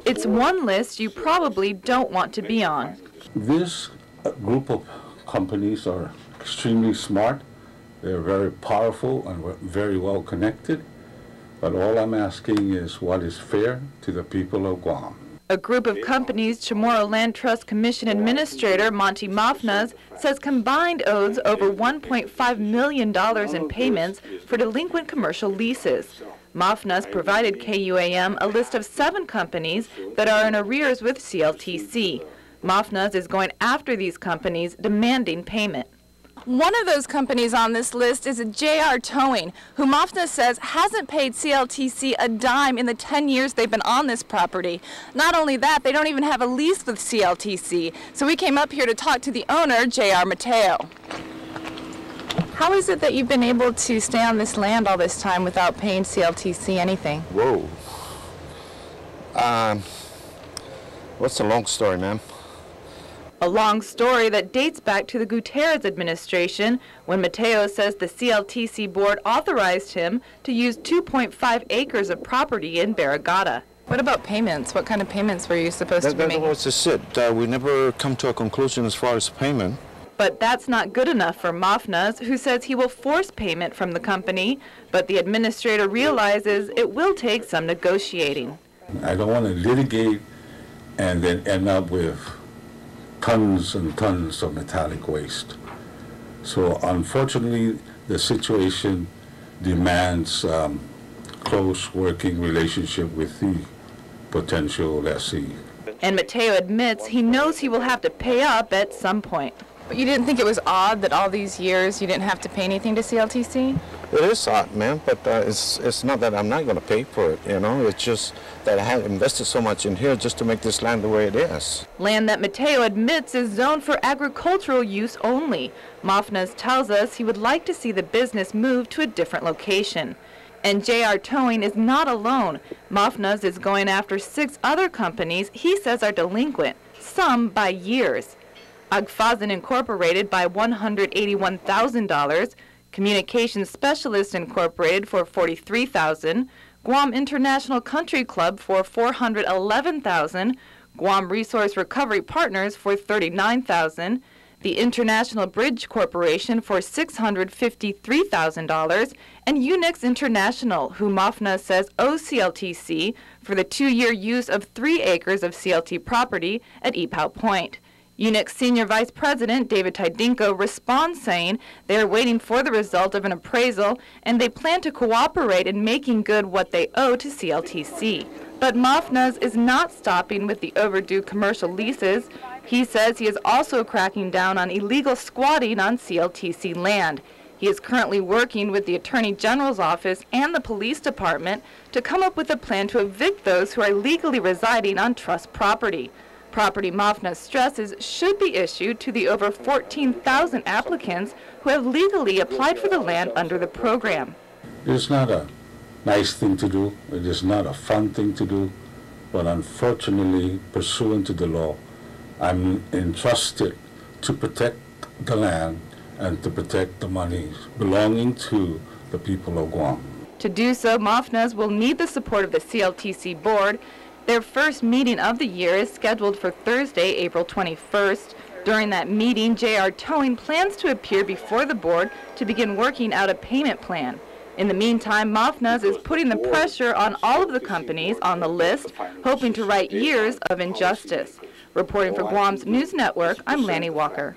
It's one list you probably don't want to be on. This group of companies are extremely smart. They're very powerful and very well connected. But all I'm asking is what is fair to the people of Guam. A group of companies Chamorro Land Trust Commission Administrator Monty Mafnaz says combined owes over $1.5 million in payments for delinquent commercial leases. Mafnaz provided KUAM a list of 7 companies that are in arrears with CLTC. Mafnaz is going after these companies, demanding payment. One of those companies on this list is JR Towing, who Mafnaz says hasn't paid CLTC a dime in the 10 years they've been on this property. Not only that, they don't even have a lease with CLTC. So we came up here to talk to the owner, JR Mateo. How is it that you've been able to stay on this land all this time without paying CLTC anything? Whoa. What's a long story, ma'am? A long story that dates back to the Gutierrez administration, when Mateo says the CLTC board authorized him to use 2.5 acres of property in Barrigada. What about payments? What kind of payments were you supposed to be making? That's just it. We never come to a conclusion as far as payment. But that's not good enough for Mafnaz, who says he will force payment from the company, but the administrator realizes it will take some negotiating. I don't want to litigate and then end up with tons and tons of metallic waste. So unfortunately, the situation demands close working relationship with the potential lessee. And Mateo admits he knows he will have to pay up at some point. But you didn't think it was odd that all these years you didn't have to pay anything to CLTC? It is odd, ma'am, but it's not that I'm not going to pay for it, you know. It's just that I have invested so much in here just to make this land the way it is. Land that Mateo admits is zoned for agricultural use only. Mafnaz tells us he would like to see the business move to a different location. And JR Towing is not alone. Mafnaz is going after 6 other companies he says are delinquent, some by years. Agfazan Incorporated by $181,000, Communications Specialist Incorporated for $43,000, Guam International Country Club for $411,000, Guam Resource Recovery Partners for $39,000, the International Bridge Corporation for $653,000, and Unix International, who Mafnaz says owes CLTC for the 2-year use of 3 acres of CLT property at Ipao Point. Unix Senior Vice President David Tidinko responds saying they are waiting for the result of an appraisal and they plan to cooperate in making good what they owe to CLTC. But Mafnaz is not stopping with the overdue commercial leases. He says he is also cracking down on illegal squatting on CLTC land. He is currently working with the Attorney General's office and the police department to come up with a plan to evict those who are legally residing on trust property. Property Mafnaz stresses should be issued to the over 14,000 applicants who have legally applied for the land under the program. It's not a nice thing to do. It is not a fun thing to do. But unfortunately, pursuant to the law, I'm entrusted to protect the land and to protect the monies belonging to the people of Guam. To do so, Mafnaz will need the support of the CLTC board. Their first meeting of the year is scheduled for Thursday, April 21st. During that meeting, JR Towing plans to appear before the board to begin working out a payment plan. In the meantime, Mafnaz is putting the pressure on all of the companies on the list, hoping to right years of injustice. Reporting for Guam's News Network, I'm Lanny Walker.